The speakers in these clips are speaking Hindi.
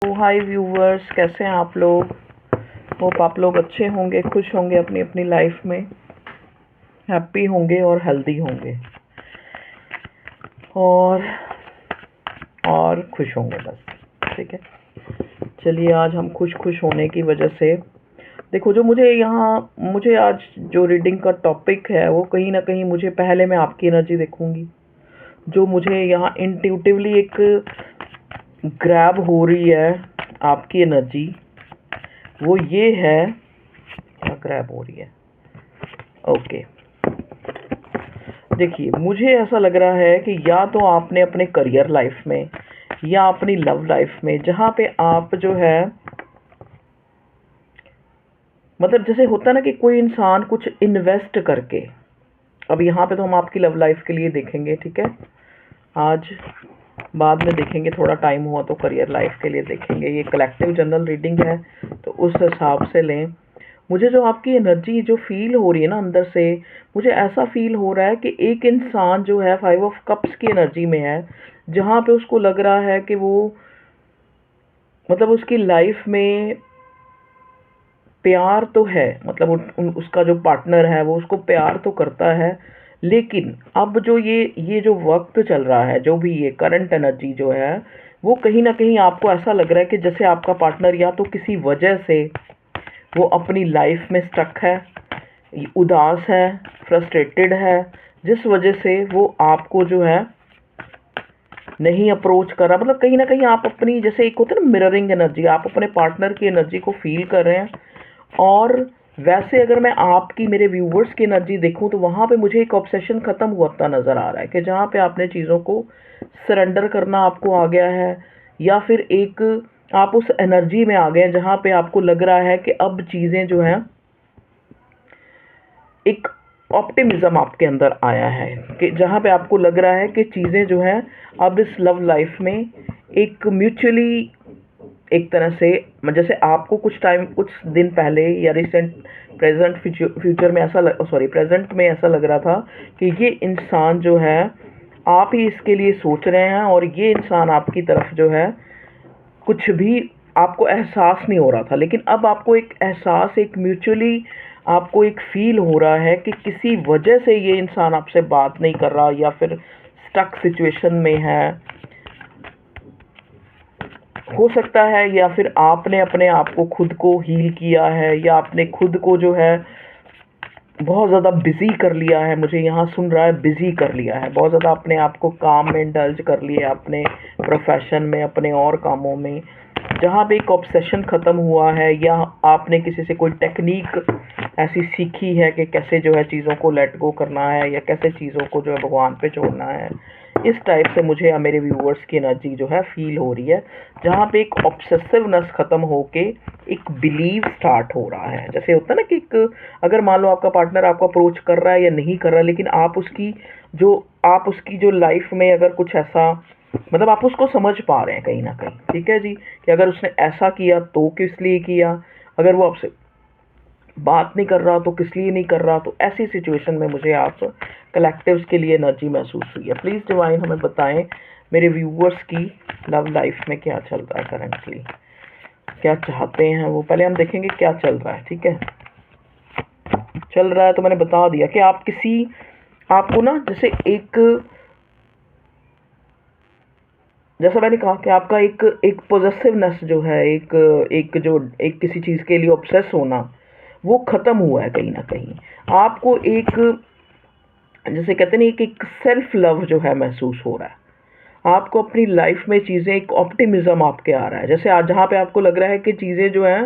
हाय व्यूवर्स, कैसे हैं आप लोग। होप आप लोग अच्छे होंगे, खुश होंगे, अपनी अपनी लाइफ में हैप्पी होंगे और हेल्दी होंगे और खुश होंगे बस। ठीक है, चलिए आज हम खुश होने की वजह से देखो, जो मुझे आज जो रीडिंग का टॉपिक है वो कहीं ना कहीं मुझे पहले मैं आपकी एनर्जी देखूंगी। जो मुझे यहाँ इंट्यूटिवली एक ग्रैब हो रही है आपकी एनर्जी, वो ये है। क्या ग्रैब हो रही है? ओके, देखिए मुझे ऐसा लग रहा है कि या तो आपने अपने करियर लाइफ में या अपनी लव लाइफ में, जहाँ पे आप जो है मतलब जैसे होता है ना कि कोई इंसान कुछ इन्वेस्ट करके, अब यहाँ पे तो हम आपकी लव लाइफ के लिए देखेंगे, ठीक है। आज बाद में देखेंगे, थोड़ा टाइम हुआ तो करियर लाइफ के लिए देखेंगे। ये कलेक्टिव जनरल रीडिंग है तो उस हिसाब से लें। मुझे जो आपकी एनर्जी जो फील हो रही है ना अंदर से, मुझे ऐसा फील हो रहा है कि एक इंसान जो है 5 ऑफ कप्स की एनर्जी में है, जहाँ पे उसको लग रहा है कि वो मतलब उसकी लाइफ में प्यार तो है, मतलब उसका जो पार्टनर है वो उसको प्यार तो करता है, लेकिन अब जो ये जो वक्त चल रहा है, जो भी ये करंट एनर्जी जो है, वो कहीं ना कहीं आपको ऐसा लग रहा है कि जैसे आपका पार्टनर या तो किसी वजह से वो अपनी लाइफ में स्टक है, उदास है, फ्रस्ट्रेटेड है, जिस वजह से वो आपको जो है नहीं अप्रोच कर रहा। मतलब कहीं ना कहीं आप अपनी, जैसे एक होता है ना मिररिंग एनर्जी, आप अपने पार्टनर की एनर्जी को फील कर रहे हैं। और वैसे अगर मैं आपकी, मेरे व्यूवर्स की एनर्जी देखूं तो वहाँ पे मुझे एक ऑब्सेशन ख़त्म होता नज़र आ रहा है कि जहाँ पे आपने चीज़ों को सरेंडर करना आपको आ गया है, या फिर एक आप उस एनर्जी में आ गए हैं जहाँ पे आपको लग रहा है कि अब चीज़ें जो हैं, एक ऑप्टिमिज्म आपके अंदर आया है कि जहाँ पे आपको लग रहा है कि चीज़ें जो हैं अब इस लव लाइफ में एक म्यूचुअली, एक तरह से जैसे आपको कुछ दिन पहले या रिसेंट प्रेजेंट फ्यूचर में ऐसा प्रेजेंट में ऐसा लग रहा था कि ये इंसान जो है आप ही इसके लिए सोच रहे हैं, और ये इंसान आपकी तरफ जो है कुछ भी आपको एहसास नहीं हो रहा था, लेकिन अब आपको एक एहसास, एक म्यूचुअली आपको एक फील हो रहा है कि किसी वजह से ये इंसान आपसे बात नहीं कर रहा, या फिर स्टक सिचुएशन में है, हो सकता है, या फिर आपने अपने आप को खुद को हील किया है, या आपने खुद को जो है बहुत ज़्यादा बिजी कर लिया है। मुझे यहाँ सुन रहा है बिजी कर लिया है, बहुत ज़्यादा अपने आप को काम में इंडल्ज कर लिया, अपने प्रोफेशन में, अपने और कामों में, जहाँ पे एक ऑब्सेशन ख़त्म हुआ है, या आपने किसी से कोई टेक्निक ऐसी सीखी है कि कैसे जो है चीज़ों को लेट गो करना है, या कैसे चीज़ों को जो है भगवान पे छोड़ना है। इस टाइप से मुझे मेरे व्यूअर्स की एनर्जी जो है फील हो रही है, जहाँ पे एक ऑब्सेसिवनेस ख़त्म होके एक बिलीव स्टार्ट हो रहा है। जैसे होता है ना कि एक, अगर मान लो आपका पार्टनर आपको अप्रोच कर रहा है या नहीं कर रहा, लेकिन आप उसकी जो लाइफ में अगर कुछ ऐसा, मतलब आप उसको समझ पा रहे हैं कहीं ना कहीं, ठीक है जी, कि अगर उसने ऐसा किया तो किस लिए किया, अगर वो आपसे बात नहीं कर रहा तो किस लिए नहीं कर रहा। तो ऐसी सिचुएशन में मुझे आप कलेक्टिव्स के लिए एनर्जी महसूस हुई है। प्लीज़ डिवाइन हमें बताएं मेरे व्यूवर्स की लव लाइफ में क्या चल रहा है करंटली, क्या चाहते हैं वो। पहले हम देखेंगे क्या चल रहा है, ठीक है। चल रहा है तो मैंने बता दिया कि आपको ना जैसे जैसा मैंने कहा कि आपका एक पॉजेसिवनेस जो है, एक किसी चीज़ के लिए ऑब्सेस होना, वो ख़त्म हुआ है कहीं ना कहीं। आपको एक, जैसे कहते हैं ना, एक सेल्फ लव जो है महसूस हो रहा है। आपको अपनी लाइफ में चीज़ें, एक ऑप्टिमिज्म आपके आ रहा है। जैसे आज जहाँ पे आपको लग रहा है कि चीज़ें जो हैं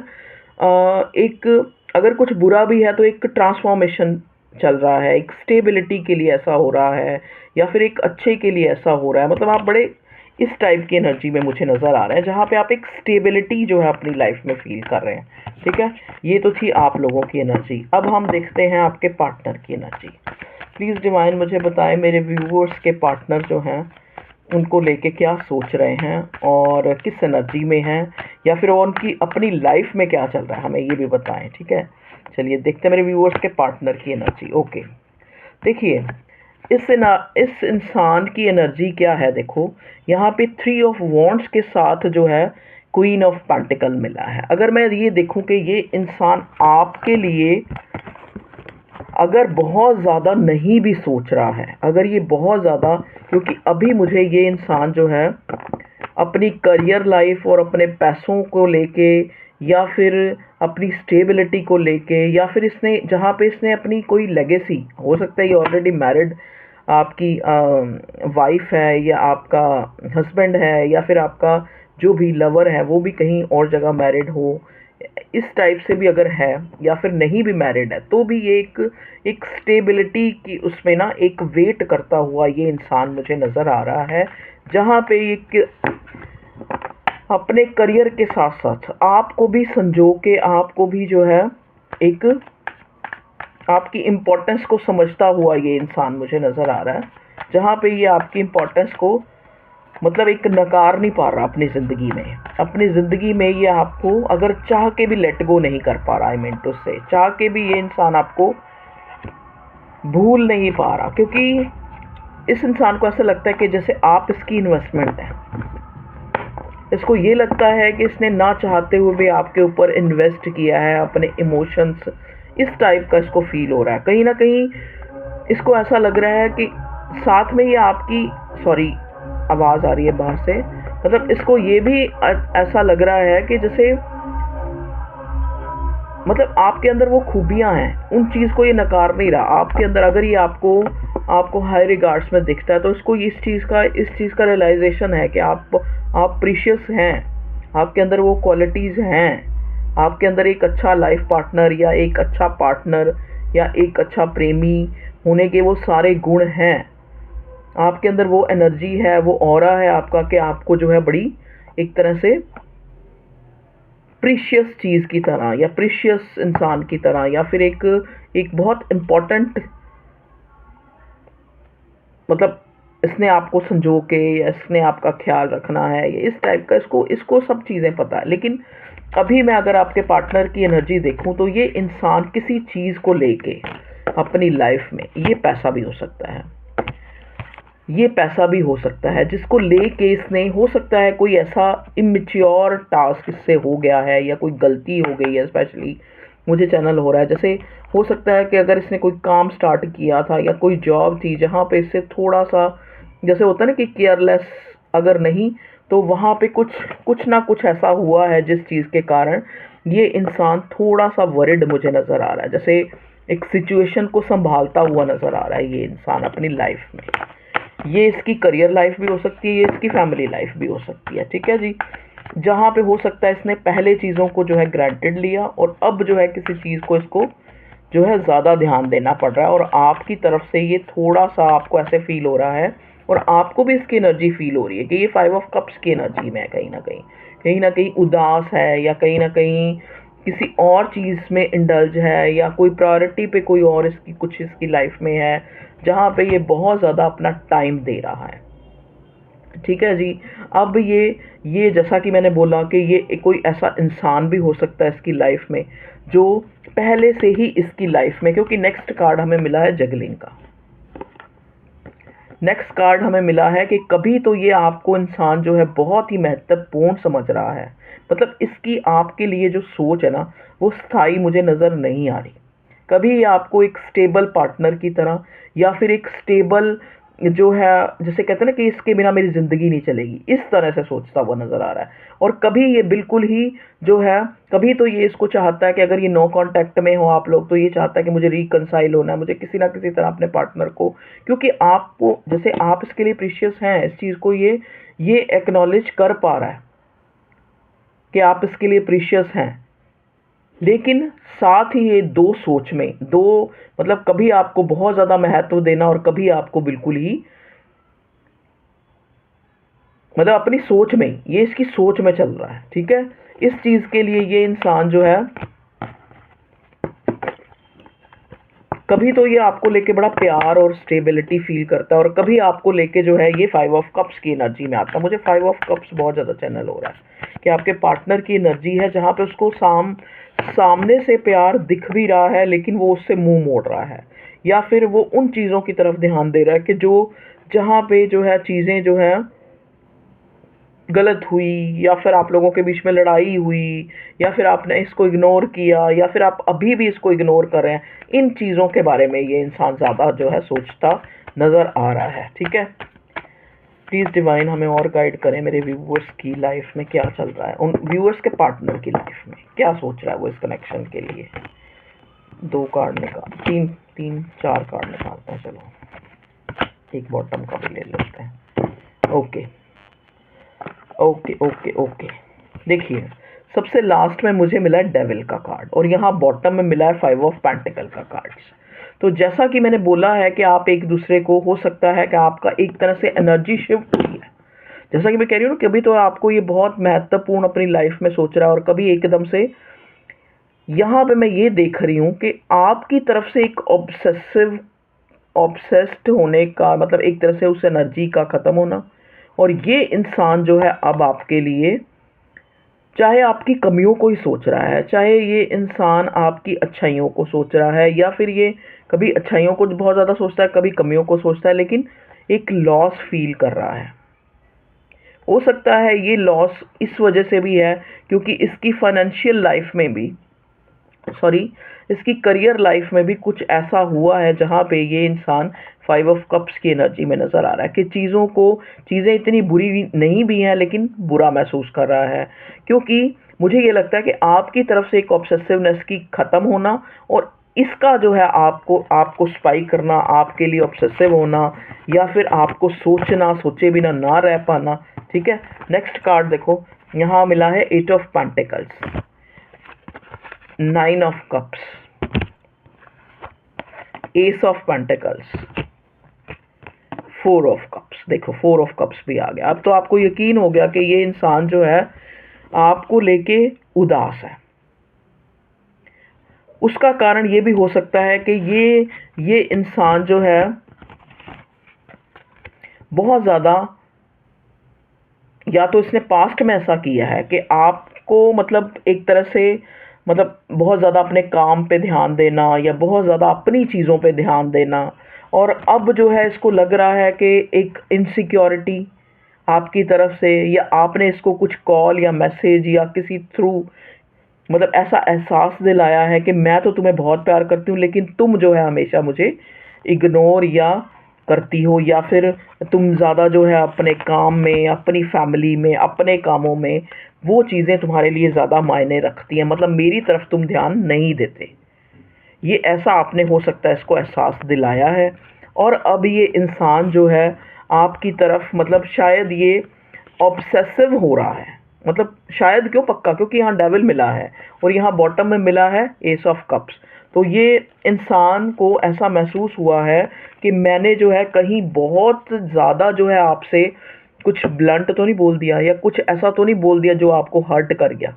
एक, अगर कुछ बुरा भी है तो एक ट्रांसफॉर्मेशन चल रहा है, एक स्टेबिलिटी के लिए ऐसा हो रहा है, या फिर एक अच्छे के लिए ऐसा हो रहा है। मतलब आप बड़े इस टाइप की एनर्जी में मुझे नज़र आ रहे हैं, जहाँ पे आप एक स्टेबिलिटी जो है अपनी लाइफ में फील कर रहे हैं, ठीक है। ये तो थी आप लोगों की एनर्जी। अब हम देखते हैं आपके पार्टनर की एनर्जी। प्लीज़ डिवाइन मुझे बताएं मेरे व्यूवर्स के पार्टनर जो हैं उनको लेके क्या सोच रहे हैं, और किस एनर्जी में हैं, या फिर वो उनकी अपनी लाइफ में क्या चल रहा है, हमें ये भी बताएं, ठीक है। चलिए देखते हैं मेरे व्यूवर्स के पार्टनर की एनर्जी। ओके, देखिए इस इंसान की एनर्जी क्या है। देखो यहाँ पे 3 ऑफ वॉन्ड्स के साथ जो है क्वीन ऑफ पेंटिकल मिला है। अगर मैं ये देखूं कि ये इंसान आपके लिए अगर बहुत ज़्यादा नहीं भी सोच रहा है, अगर ये बहुत ज़्यादा, क्योंकि अभी मुझे ये इंसान जो है अपनी करियर लाइफ और अपने पैसों को लेके या फिर अपनी स्टेबिलिटी को लेके या फिर इसने जहाँ पे इसने अपनी कोई लेगेसी, हो सकता है ये ऑलरेडी मैरिड आपकी वाइफ है या आपका हस्बैंड है या फिर आपका जो भी लवर है वो भी कहीं और जगह मैरिड हो, इस टाइप से भी अगर है या फिर नहीं भी मैरिड है तो भी ये एक स्टेबिलिटी की उसमें ना एक वेट करता हुआ ये इंसान मुझे नज़र आ रहा है, जहाँ पे एक अपने करियर के साथ साथ आपको भी संजो के, आपको भी जो है एक आपकी इम्पोर्टेंस को समझता हुआ ये इंसान मुझे नज़र आ रहा है, जहाँ पे ये आपकी इम्पोर्टेंस को मतलब एक नकार नहीं पा रहा अपनी ज़िंदगी में। अपनी ज़िंदगी में ये आपको अगर चाह के भी लेट गो नहीं कर पा रहा, आई मीन टू से चाह के भी ये इंसान आपको भूल नहीं पा रहा, क्योंकि इस इंसान को ऐसा लगता है कि जैसे आप इसकी इन्वेस्टमेंट है। इसको ये लगता है कि इसने ना चाहते हुए भी आपके ऊपर इन्वेस्ट किया है अपने इमोशंस, इस टाइप का इसको फील हो रहा है। कहीं ना कहीं इसको ऐसा लग रहा है कि साथ में ये आपकी, सॉरी आवाज़ आ रही है बाहर से, मतलब इसको ये भी ऐसा लग रहा है कि जैसे मतलब आपके अंदर वो खूबियां हैं, उन चीज़ को ये नकार नहीं रहा आपके अंदर। अगर ये आपको हाई रिगार्ड्स में दिखता है तो इसको इस चीज़ का रियलाइजेशन है कि आप प्रीशियस हैं, आपके अंदर वो क्वालिटीज़ हैं, आपके अंदर एक अच्छा लाइफ पार्टनर या एक अच्छा पार्टनर या एक अच्छा प्रेमी होने के वो सारे गुण हैं, आपके अंदर वो एनर्जी है, वो ऑरा है आपका कि आपको जो है बड़ी एक तरह से प्रीशियस चीज़ की तरह या प्रीशियस इंसान की तरह या फिर एक बहुत इम्पोर्टेंट, मतलब इसने आपको संजो के या इसने आपका ख्याल रखना है, ये इस टाइप का इसको सब चीज़ें पता है। लेकिन अभी मैं अगर आपके पार्टनर की एनर्जी देखूं तो ये इंसान किसी चीज़ को लेके अपनी लाइफ में, ये पैसा भी हो सकता है, ये पैसा भी हो सकता है जिसको लेके इसने, हो सकता है कोई ऐसा इमेच्योर टास्क इससे हो गया है या कोई गलती हो गई है, स्पेशली मुझे चैनल हो रहा है जैसे हो सकता है कि अगर इसने कोई काम स्टार्ट किया था या कोई जॉब थी जहाँ पे इससे थोड़ा सा, जैसे होता है ना कि केयरलेस अगर नहीं, तो वहाँ पे कुछ ना कुछ ऐसा हुआ है जिस चीज़ के कारण ये इंसान थोड़ा सा वरिड मुझे नज़र आ रहा है, जैसे एक सिचुएशन को संभालता हुआ नज़र आ रहा है ये इंसान अपनी लाइफ में। ये इसकी करियर लाइफ भी हो सकती है, ये इसकी फैमिली लाइफ भी हो सकती है, ठीक है जी। जहाँ पे हो सकता है इसने पहले चीज़ों को जो है ग्रांटेड लिया और अब जो है किसी चीज़ को इसको जो है ज़्यादा ध्यान देना पड़ रहा है, और आपकी तरफ से ये थोड़ा सा आपको ऐसे फील हो रहा है और आपको भी इसकी एनर्जी फील हो रही है कि ये 5 ऑफ कप्स की एनर्जी में है, कहीं ना कहीं उदास है या कहीं ना कहीं किसी और चीज़ में इंडल्ज है या कोई प्रायोरिटी पे कोई और इसकी कुछ इसकी लाइफ में है जहाँ पे ये बहुत ज़्यादा अपना टाइम दे रहा है, ठीक है जी। अब ये जैसा कि मैंने बोला कि ये कोई ऐसा इंसान भी हो सकता है इसकी लाइफ में जो पहले से ही इसकी लाइफ में, क्योंकि नेक्स्ट कार्ड हमें मिला है जगलिंग का, नेक्स्ट कार्ड हमें मिला है कि कभी तो ये आपको इंसान जो है बहुत ही महत्वपूर्ण समझ रहा है, मतलब इसकी आपके लिए जो सोच है ना वो स्थायी मुझे नज़र नहीं आ रही। कभी ये आपको एक स्टेबल पार्टनर की तरह या फिर एक स्टेबल जो है, जैसे कहते हैं ना कि इसके बिना मेरी ज़िंदगी नहीं चलेगी, इस तरह से सोचता हुआ नज़र आ रहा है। और कभी ये बिल्कुल ही जो है, कभी तो ये इसको चाहता है कि अगर ये नो कांटेक्ट में हो आप लोग तो ये चाहता है कि मुझे रिकंसाइल होना है, मुझे किसी ना किसी तरह अपने पार्टनर को, क्योंकि आपको जैसे आप इसके लिए प्रीशियस हैं, इस चीज़ को ये एक्नॉलेज कर पा रहा है कि आप इसके लिए प्रीशियस हैं। लेकिन साथ ही ये दो सोच में, दो मतलब कभी आपको बहुत ज़्यादा महत्व देना और कभी आपको बिल्कुल ही, मतलब अपनी सोच में, ये इसकी सोच में चल रहा है, ठीक है। इस चीज़ के लिए ये इंसान जो है कभी तो ये आपको लेके बड़ा प्यार और स्टेबिलिटी फील करता है और कभी आपको लेके जो है ये 5 ऑफ कप्स की एनर्जी में आता है। मुझे 5 ऑफ कप्स बहुत ज़्यादा चैनल हो रहा है कि आपके पार्टनर की एनर्जी है जहाँ पे उसको सामने से प्यार दिख भी रहा है लेकिन वो उससे मुंह मोड़ रहा है, या फिर वो उन चीज़ों की तरफ ध्यान दे रहा है कि जो जहाँ पे जो है चीज़ें जो है गलत हुई, या फिर आप लोगों के बीच में लड़ाई हुई, या फिर आपने इसको इग्नोर किया, या फिर आप अभी भी इसको इग्नोर कर रहे हैं, इन चीज़ों के बारे में ये इंसान ज़्यादा जो है सोचता नज़र आ रहा है। ठीक है, प्लीज़ डिवाइन हमें और गाइड करें, मेरे व्यूअर्स की लाइफ में क्या चल रहा है, उन व्यूअर्स के पार्टनर की लाइफ में क्या सोच रहा है वो इस कनेक्शन के लिए। 2 कार्ड निकाल, 4 कार्ड निकालते हैं। चलो एक बॉटम का भी ले लेते हैं। ओके ओके ओके ओके, देखिए सबसे लास्ट में मुझे मिला है डेविल का कार्ड, और यहाँ बॉटम में मिला है 5 ऑफ पेंटिकल का कार्ड। तो जैसा कि मैंने बोला है कि आप एक दूसरे को, हो सकता है कि आपका एक तरह से एनर्जी शिफ्ट हुई है। जैसा कि मैं कह रही हूँ ना, कभी तो आपको ये बहुत महत्वपूर्ण अपनी लाइफ में सोच रहा है, और कभी एकदम से यहाँ पे मैं ये देख रही हूँ कि आपकी तरफ से एक ऑब्सेस्ड होने का मतलब एक तरह से उस एनर्जी का ख़त्म होना, और ये इंसान जो है अब आपके लिए चाहे आपकी कमियों को ही सोच रहा है, चाहे ये इंसान आपकी अच्छाइयों को सोच रहा है, या फिर ये कभी अच्छाइयों को बहुत ज़्यादा सोचता है, कभी कमियों को सोचता है, लेकिन एक लॉस फील कर रहा है। हो सकता है ये लॉस इस वजह से भी है क्योंकि इसकी फाइनेंशियल लाइफ में भी, सॉरी, इसकी करियर लाइफ में भी कुछ ऐसा हुआ है जहाँ पे ये इंसान 5 ऑफ कप्स की एनर्जी में नज़र आ रहा है कि चीज़ें इतनी बुरी नहीं भी हैं, लेकिन बुरा महसूस कर रहा है। क्योंकि मुझे ये लगता है कि आपकी तरफ से एक ऑब्सेसिवनेस की ख़त्म होना, और इसका जो है आपको स्पाइक करना, आपके लिए ऑब्सेसिव होना, या फिर आपको सोचे बिना ना रह पाना। ठीक है, नेक्स्ट कार्ड देखो, यहाँ मिला है 8 of pentacles, 9 of cups, S of pentacles, 4 of cups. देखो 4 ऑफ कप्स भी आ गया। अब तो आपको यकीन हो गया कि ये इंसान जो है आपको लेके उदास है। उसका कारण ये भी हो सकता है कि ये इंसान जो है बहुत ज़्यादा, या तो इसने पास्ट में ऐसा किया है कि आपको मतलब एक तरह से मतलब बहुत ज़्यादा अपने काम पे ध्यान देना, या बहुत ज़्यादा अपनी चीज़ों पे ध्यान देना, और अब जो है इसको लग रहा है कि एक इनसिक्योरिटी आपकी तरफ से, या आपने इसको कुछ कॉल या मैसेज या किसी थ्रू मतलब ऐसा एहसास दिलाया है कि मैं तो तुम्हें बहुत प्यार करती हूँ, लेकिन तुम जो है हमेशा मुझे इग्नोर या करती हो, या फिर तुम ज़्यादा जो है अपने काम में, अपनी फैमिली में, अपने कामों में वो चीज़ें तुम्हारे लिए ज़्यादा मायने रखती हैं, मतलब मेरी तरफ तुम ध्यान नहीं देते। ये ऐसा आपने हो सकता है इसको एहसास दिलाया है, और अब ये इंसान जो है आपकी तरफ मतलब शायद ये ऑब्सेसिव हो रहा है। मतलब शायद क्यों, पक्का, क्योंकि यहाँ डेविल मिला है और यहाँ बॉटम में मिला है एस ऑफ कप्स। तो ये इंसान को ऐसा महसूस हुआ है कि मैंने जो है कहीं बहुत ज़्यादा जो है आपसे कुछ ब्लंट तो नहीं बोल दिया, या कुछ ऐसा तो नहीं बोल दिया जो आपको हर्ट कर गया।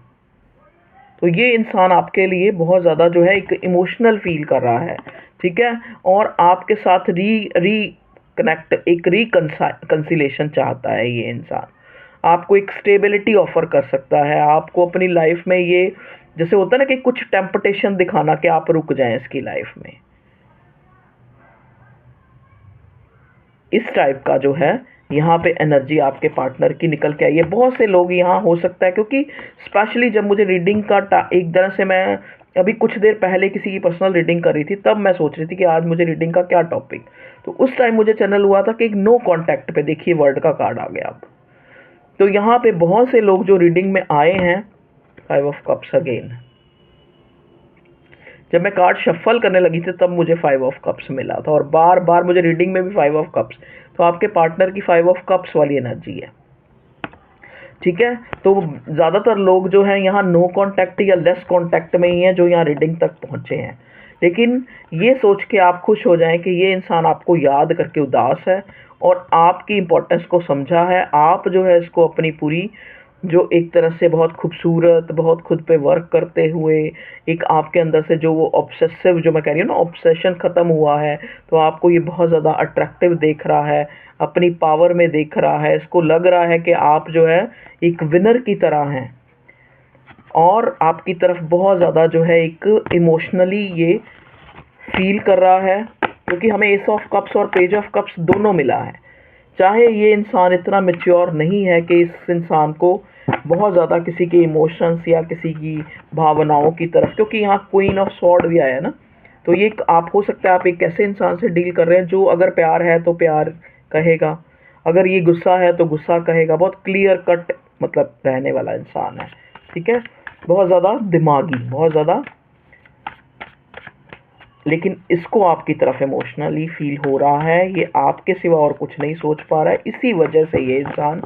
तो ये इंसान आपके लिए बहुत ज़्यादा जो है एक इमोशनल फील कर रहा है। ठीक है, और आपके साथ री कनेक्ट, एक रिकंसिलेशन चाहता है ये इंसान। आपको एक स्टेबिलिटी ऑफर कर सकता है, आपको अपनी लाइफ में ये जैसे होता है ना कि कुछ टेम्पटेशन दिखाना कि आप रुक जाएं इसकी लाइफ में, इस टाइप का जो है यहाँ पे एनर्जी आपके पार्टनर की निकल के आई है। बहुत से लोग यहाँ हो सकता है, क्योंकि स्पेशली जब मुझे रीडिंग का एक तरह से, मैं अभी कुछ देर पहले किसी की पर्सनल रीडिंग कर रही थी, तब मैं सोच रही थी कि आज मुझे रीडिंग का क्या टॉपिक, तो उस टाइम मुझे चैनल हुआ था कि एक नो कॉन्टैक्ट पे देखिए वर्ड का कार्ड आ गया। अब तो यहाँ पे बहुत से लोग जो रीडिंग में आए हैं, 5 ऑफ कप्स अगेन, जब मैं कार्ड शफल करने लगी थी तब मुझे 5 ऑफ कप्स मिला था, और बार बार मुझे रीडिंग में भी 5 ऑफ कप्स। तो आपके पार्टनर की 5 ऑफ कप्स वाली एनर्जी है। ठीक है, तो ज़्यादातर लोग जो हैं यहाँ नो कांटेक्ट या लेस कांटेक्ट में ही हैं जो यहाँ रीडिंग तक पहुँचे हैं। लेकिन ये सोच के आप खुश हो जाएं कि ये इंसान आपको याद करके उदास है और आपकी इम्पोर्टेंस को समझा है। आप जो है इसको अपनी पूरी जो एक तरह से बहुत खूबसूरत, बहुत खुद पे वर्क करते हुए, एक आपके अंदर से जो वो ऑब्सेसिव, जो मैं कह रही हूँ ना, ऑब्सेशन ख़त्म हुआ है, तो आपको ये बहुत ज़्यादा अट्रैक्टिव देख रहा है, अपनी पावर में देख रहा है। इसको लग रहा है कि आप जो है एक विनर की तरह हैं, और आपकी तरफ बहुत ज़्यादा जो है एक इमोशनली ये फील कर रहा है, क्योंकि हमें एस ऑफ कप्स और पेज ऑफ कप्स दोनों मिला है। चाहे ये इंसान इतना मैच्योर नहीं है कि इस इंसान को बहुत ज़्यादा किसी के इमोशंस या किसी की भावनाओं की तरफ, क्योंकि यहाँ क्वीन ऑफ स्वॉर्ड भी आया है ना, तो ये आप हो सकता है आप एक ऐसे इंसान से डील कर रहे हैं जो अगर प्यार है तो प्यार कहेगा, अगर ये गुस्सा है तो गुस्सा कहेगा, बहुत क्लियर कट मतलब रहने वाला इंसान है, ठीक है, बहुत ज़्यादा दिमागी, बहुत ज़्यादा, लेकिन इसको आपकी तरफ इमोशनली फील हो रहा है, ये आपके सिवा और कुछ नहीं सोच पा रहा है। इसी वजह से ये इंसान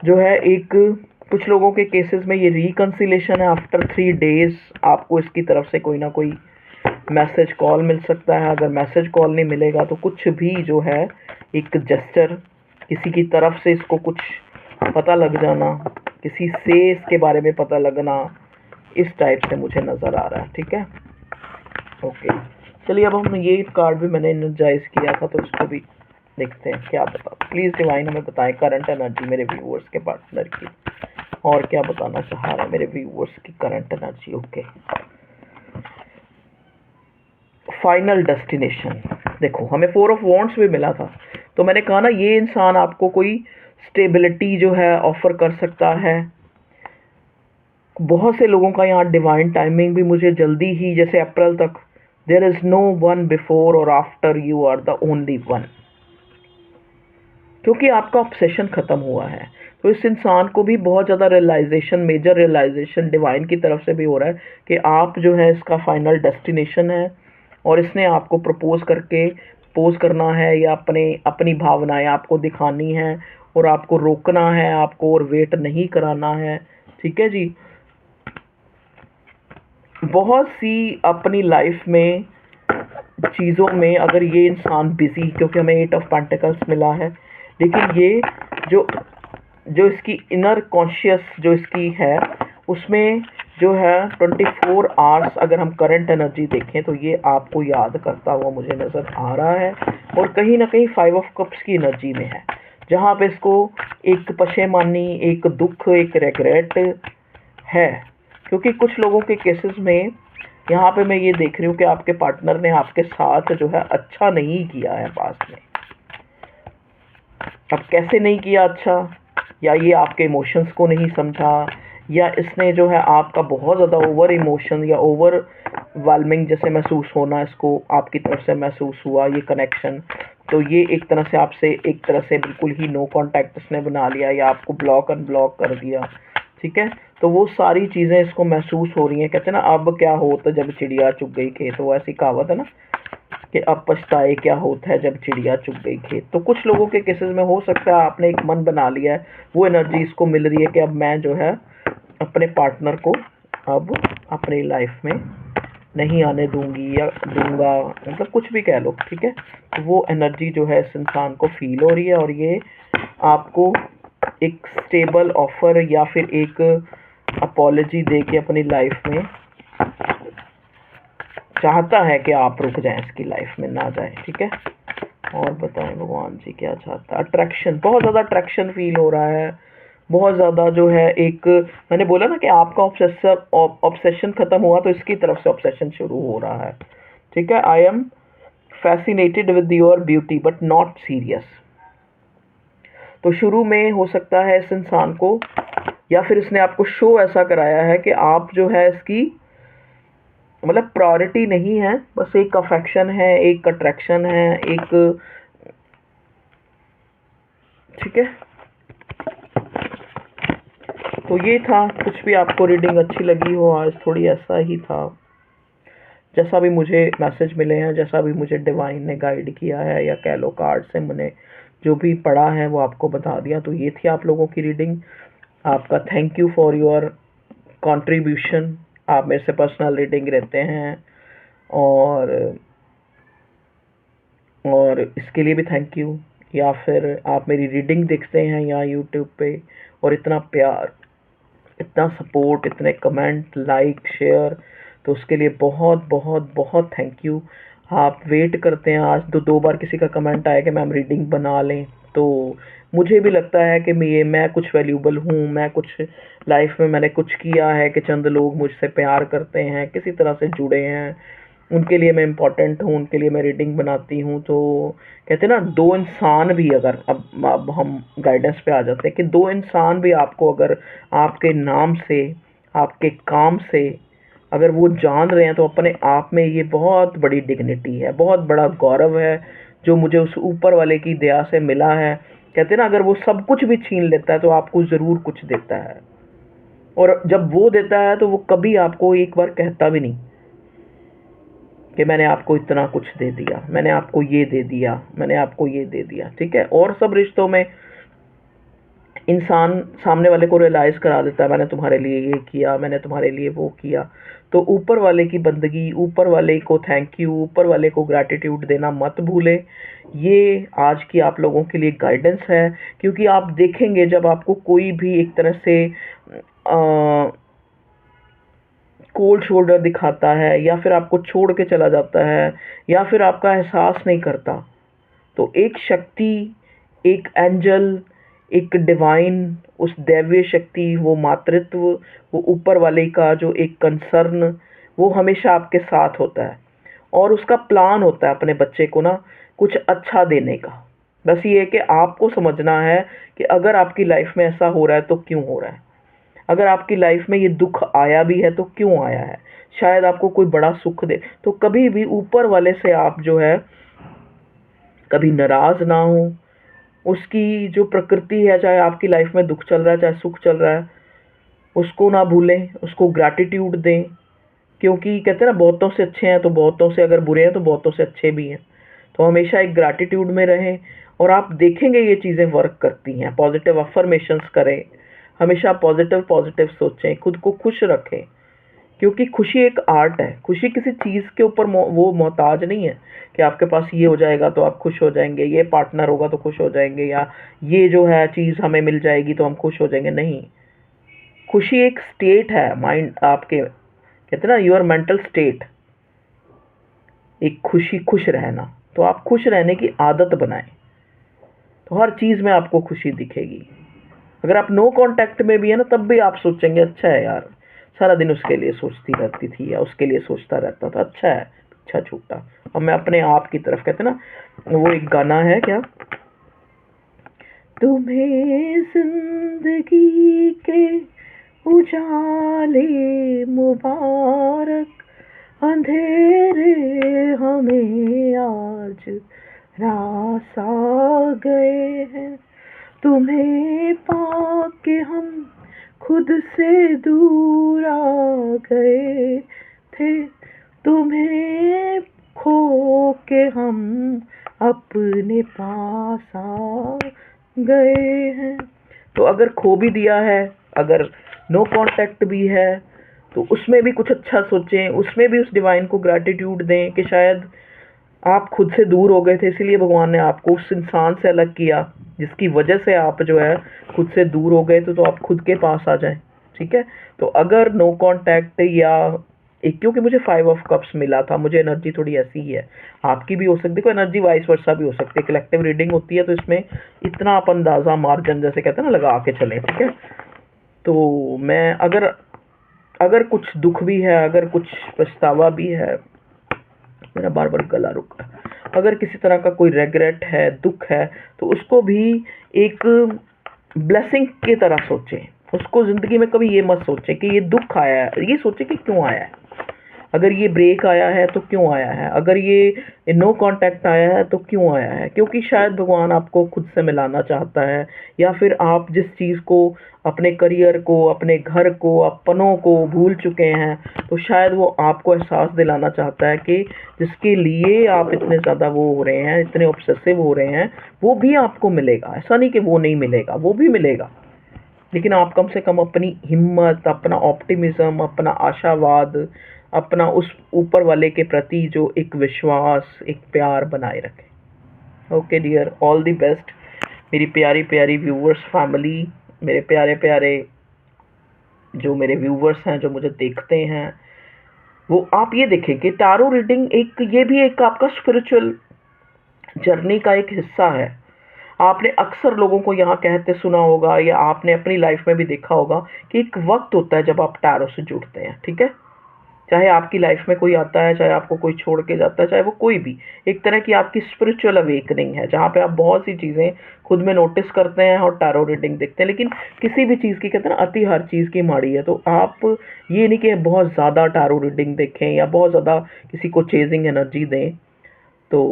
जो है, एक कुछ लोगों के केसेस में ये रिकन्सिलेशन है आफ्टर 3 डेज, आपको इसकी तरफ से कोई ना कोई मैसेज कॉल मिल सकता है। अगर मैसेज कॉल नहीं मिलेगा तो कुछ भी जो है एक जेस्चर, किसी की तरफ से इसको कुछ पता लग जाना, किसी से इसके बारे में पता लगना, इस टाइप से मुझे नज़र आ रहा है, ठीक है। ओके, चलिए अब हम ये कार्ड भी मैंने एनर्जाइज किया था तो इसको भी देखते हैं क्या बता। प्लीज़ डिवाइन हमें बताएं करंट एनर्जी मेरे व्यूअर्स के पार्टनर की, और क्या बताना चाह रहा है मेरे व्यूअर्स की current energy. Okay, final destination. देखो हमें 4 ऑफ वॉन्ड्स भी मिला था, तो मैंने कहा ना ये इंसान आपको कोई स्टेबिलिटी जो है ऑफर कर सकता है। बहुत से लोगों का यहाँ डिवाइन टाइमिंग भी मुझे जल्दी ही, जैसे अप्रैल तक, there is no one before और after, you are the only one, क्योंकि आपका ऑब्सेशन ख़त्म हुआ है। तो इस इंसान को भी बहुत ज़्यादा रियलाइजेशन, मेजर रियलाइजेशन डिवाइन की तरफ से भी हो रहा है कि आप जो है इसका फाइनल डेस्टिनेशन है, और इसने आपको प्रपोज करके पोज करना है या अपनी भावनाएं आपको दिखानी है, और आपको रोकना है, आपको और वेट नहीं कराना है, ठीक है जी। बहुत सी अपनी लाइफ में चीज़ों में अगर ये इंसान बिजी, क्योंकि हमें 8 ऑफ पेंटिकल्स मिला है, लेकिन ये जो जो इसकी इनर कॉन्शियस जो इसकी है, उसमें जो है 24 आवर्स अगर हम करंट एनर्जी देखें तो ये आपको याद करता हुआ मुझे नज़र आ रहा है, और कहीं ना कहीं 5 ऑफ कप्स की एनर्जी में है, जहाँ पे इसको एक पशेमानी, एक दुख, एक रेग्रेट है। क्योंकि कुछ लोगों के केसेस में यहाँ पे मैं ये देख रही हूँ कि आपके पार्टनर ने आपके साथ जो है अच्छा नहीं किया है पास्ट में। अब कैसे नहीं किया अच्छा, या ये आपके इमोशंस को नहीं समझा, या इसने जो है आपका बहुत ज़्यादा ओवर इमोशन या ओवर वेलमिंग जैसे महसूस होना इसको आपकी तरफ से महसूस हुआ ये कनेक्शन, तो ये एक तरह से आपसे एक तरह से बिल्कुल ही नो कांटेक्ट इसने बना लिया, या आपको ब्लॉक अनब्लॉक कर दिया, ठीक है। तो वो सारी चीज़ें इसको महसूस हो रही हैं। कहते हैं ना अब क्या होता जब चिड़िया चुग गई खेत, वो ऐसी कहावत है ना कि अब पछताए क्या होता है जब चिड़िया चुग गई खेत। तो कुछ लोगों के केसेस में हो सकता है आपने एक मन बना लिया है, वो एनर्जी इसको मिल रही है कि अब मैं जो है अपने पार्टनर को अब अपनी लाइफ में नहीं आने दूंगी या दूंगा, मतलब कुछ भी कह लो, ठीक है। तो वो एनर्जी जो है इस इंसान को फील हो रही है, और ये आपको एक स्टेबल ऑफर या फिर एक अपॉलजी दे के अपनी लाइफ में चाहता है कि आप रुक जाएं, इसकी लाइफ में ना जाएं, ठीक है। और बताएं भगवान जी क्या चाहता है। अट्रैक्शन, बहुत ज़्यादा अट्रैक्शन फील हो रहा है, बहुत ज़्यादा जो है एक, मैंने बोला ना कि आपका ऑब्सेशन ख़त्म हुआ तो इसकी तरफ से ऑब्सेशन शुरू हो रहा है, ठीक है। I am fascinated with your beauty but not serious. तो शुरू में हो सकता है इस इंसान को, या फिर इसने आपको शो ऐसा कराया है कि आप जो है इसकी मतलब प्रायोरिटी नहीं है, बस एक अफेक्शन है, एक अट्रैक्शन है, एक, ठीक है। तो ये था, कुछ भी आपको रीडिंग अच्छी लगी हो आज, थोड़ी ऐसा ही था, जैसा भी मुझे मैसेज मिले हैं, जैसा भी मुझे डिवाइन ने गाइड किया है, या कह लो कार्ड से मैंने जो भी पढ़ा है वो आपको बता दिया। तो ये थी आप लोगों की रीडिंग। आपका thank you for your contribution. आप मेरे से पर्सनल रीडिंग रहते हैं, और इसके लिए भी थैंक यू। या फिर आप मेरी रीडिंग देखते हैं यहाँ यूट्यूब पे, और इतना प्यार, इतना सपोर्ट, इतने कमेंट, लाइक, शेयर, तो उसके लिए बहुत बहुत बहुत थैंक यू। आप वेट करते हैं, आज दो बार किसी का कमेंट आया कि मैम रीडिंग बना लें, तो मुझे भी लगता है कि मैं कुछ वैल्यूबल हूँ, मैं कुछ लाइफ में मैंने कुछ किया है कि चंद लोग मुझसे प्यार करते हैं, किसी तरह से जुड़े हैं, उनके लिए मैं इम्पोर्टेंट हूँ, उनके लिए मैं रीडिंग बनाती हूँ। तो कहते हैं ना, दो इंसान भी अगर, अब हम गाइडेंस पे आ जाते हैं कि दो इंसान भी आपको अगर आपके नाम से, आपके काम से अगर वो जान रहे हैं, तो अपने आप में ये बहुत बड़ी डिग्निटी है, बहुत बड़ा गौरव है जो मुझे उस ऊपर वाले की दया से मिला है। कहते हैं ना, अगर वो सब कुछ भी छीन लेता है तो आपको ज़रूर कुछ देता है, और जब वो देता है तो वो कभी आपको एक बार कहता भी नहीं कि मैंने आपको इतना कुछ दे दिया, मैंने आपको ये दे दिया, मैंने आपको ये दे दिया। ठीक है, और सब रिश्तों में इंसान सामने वाले को रियलाइज़ करा देता है, मैंने तुम्हारे लिए ये किया, मैंने तुम्हारे लिए वो किया। तो ऊपर वाले की बंदगी, ऊपर वाले को थैंक यू, ऊपर वाले को ग्रैटिट्यूड देना मत भूलें। ये आज की आप लोगों के लिए गाइडेंस है, क्योंकि आप देखेंगे जब आपको कोई भी एक तरह से कोल्ड शोल्डर दिखाता है, या फिर आपको छोड़ के चला जाता है, या फिर आपका एहसास नहीं करता, तो एक शक्ति, एक एंजल, एक डिवाइन, उस दैवीय शक्ति, वो मातृत्व, वो ऊपर वाले का जो एक कंसर्न, वो हमेशा आपके साथ होता है, और उसका प्लान होता है अपने बच्चे को ना कुछ अच्छा देने का। बस ये है कि आपको समझना है कि अगर आपकी लाइफ में ऐसा हो रहा है तो क्यों हो रहा है, अगर आपकी लाइफ में ये दुख आया भी है तो क्यों आया है, शायद आपको कोई बड़ा सुख दे। तो कभी भी ऊपर वाले से आप जो है कभी नाराज़ ना हो। उसकी जो प्रकृति है, चाहे आपकी लाइफ में दुख चल रहा है चाहे सुख चल रहा है, उसको ना भूलें, उसको ग्रैटिट्यूड दें। क्योंकि कहते हैं ना, बहुतों से अच्छे हैं तो बहुतों से, अगर बुरे हैं तो बहुतों से अच्छे भी हैं। तो हमेशा एक ग्रैटिट्यूड में रहें, और आप देखेंगे ये चीज़ें वर्क करती हैं। पॉजिटिव अफर्मेशंस करें, हमेशा पॉजिटिव पॉजिटिव सोचें, खुद को खुश रखें, क्योंकि खुशी एक आर्ट है। खुशी किसी चीज़ के ऊपर वो मोहताज नहीं है कि आपके पास ये हो जाएगा तो आप खुश हो जाएंगे, ये पार्टनर होगा तो खुश हो जाएंगे, या ये जो है चीज़ हमें मिल जाएगी तो हम खुश हो जाएंगे। नहीं, खुशी एक स्टेट है, माइंड आपके, कहते हैं ना, योर मेंटल स्टेट, एक खुश रहना। तो आप खुश रहने की आदत बनाएं, तो हर चीज़ में आपको खुशी दिखेगी। अगर आप नो कांटेक्ट में भी है ना, तब भी आप सोचेंगे अच्छा है यार, सारा दिन उसके लिए सोचती रहती थी या उसके लिए सोचता रहता था, अच्छा है, अच्छा छूटा। और मैं अपने आप की तरफ, कहते ना, वो एक गाना है क्या, तुम्हें जिंदगी के उजाले मुबारक, अंधेरे हमें आज रास आ गए हैं, तुम्हें पाके हम खुद से दूर आ गए थे, तुम्हें खो के हम अपने पास आ गए हैं। तो अगर खो भी दिया है, अगर नो कांटेक्ट भी है, तो उसमें भी कुछ अच्छा सोचें, उसमें भी उस डिवाइन को ग्रैटिट्यूड दें कि शायद आप खुद से दूर हो गए थे, इसीलिए भगवान ने आपको उस इंसान से अलग किया जिसकी वजह से आप जो है खुद से दूर हो गए, तो आप खुद के पास आ जाएं। ठीक है, तो अगर नो कांटेक्ट या एक, क्योंकि मुझे 5 ऑफ कप्स मिला था, मुझे एनर्जी थोड़ी ऐसी ही है, आपकी भी हो सकती है, देखो एनर्जी वाइस वर्सा भी हो सकती है। कलेक्टिव रीडिंग होती है तो इसमें इतना आप अंदाज़ा मार्जिन जैसे कहते हैं ना लगा के चलें। ठीक है, तो मैं अगर अगर कुछ दुख भी है, अगर कुछ पछतावा भी है, मेरा बार बार गला रुका, अगर किसी तरह का कोई रेग्रेट है, दुख है, तो उसको भी एक ब्लेसिंग की तरह सोचें। उसको ज़िंदगी में कभी ये मत सोचें कि ये दुख आया है, ये सोचें कि क्यों आया है। अगर ये ब्रेक आया है तो क्यों आया है, अगर ये नो कांटेक्ट आया है तो क्यों आया है, क्योंकि शायद भगवान आपको खुद से मिलाना चाहता है, या फिर आप जिस चीज़ को, अपने करियर को, अपने घर को, अपनों को भूल चुके हैं, तो शायद वो आपको एहसास दिलाना चाहता है कि जिसके लिए आप इतने ज़्यादा वो हो रहे हैं, इतने ऑब्सेसिव हो रहे हैं, वो भी आपको मिलेगा। ऐसा नहीं कि वो नहीं मिलेगा, वो भी मिलेगा, लेकिन आप कम से कम अपनी हिम्मत, अपना ऑप्टिमिज्म, अपना आशावाद, अपना उस ऊपर वाले के प्रति जो एक विश्वास, एक प्यार बनाए रखें। Okay dear, all the best मेरी प्यारी प्यारी व्यूवर्स फैमिली, मेरे प्यारे प्यारे जो मेरे व्यूवर्स हैं, जो मुझे देखते हैं, वो आप ये देखें कि टारो रीडिंग एक, ये भी एक आपका स्पिरिचुअल जर्नी का एक हिस्सा है। आपने अक्सर लोगों को यहाँ कहते सुना होगा, या आपने अपनी लाइफ में भी देखा होगा कि एक वक्त होता है जब आप टैरो से जुड़ते हैं। ठीक है, चाहे आपकी लाइफ में कोई आता है, चाहे आपको कोई छोड़ के जाता है, चाहे वो कोई भी, एक तरह की आपकी स्पिरिचुअल अवेकनिंग है, जहाँ पे आप बहुत सी चीज़ें खुद में नोटिस करते हैं और टैरो रीडिंग देखते हैं। लेकिन किसी भी चीज़ की, कहते हैं ना, अति हर चीज़ की माड़ी है। तो आप ये नहीं कि बहुत ज़्यादा टैरो रीडिंग देखें या बहुत ज़्यादा किसी को चेजिंग एनर्जी दें। तो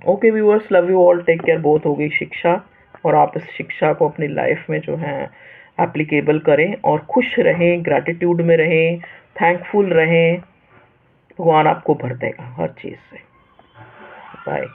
okay viewers, love you all, take care. बहुत हो गई शिक्षा, और आप इस शिक्षा को अपनी लाइफ में जो है एप्लीकेबल करें और खुश रहें, ग्रैटिट्यूड में रहें, थैंकफुल रहें। भगवान आपको भर देगा हर चीज़ से। बाय।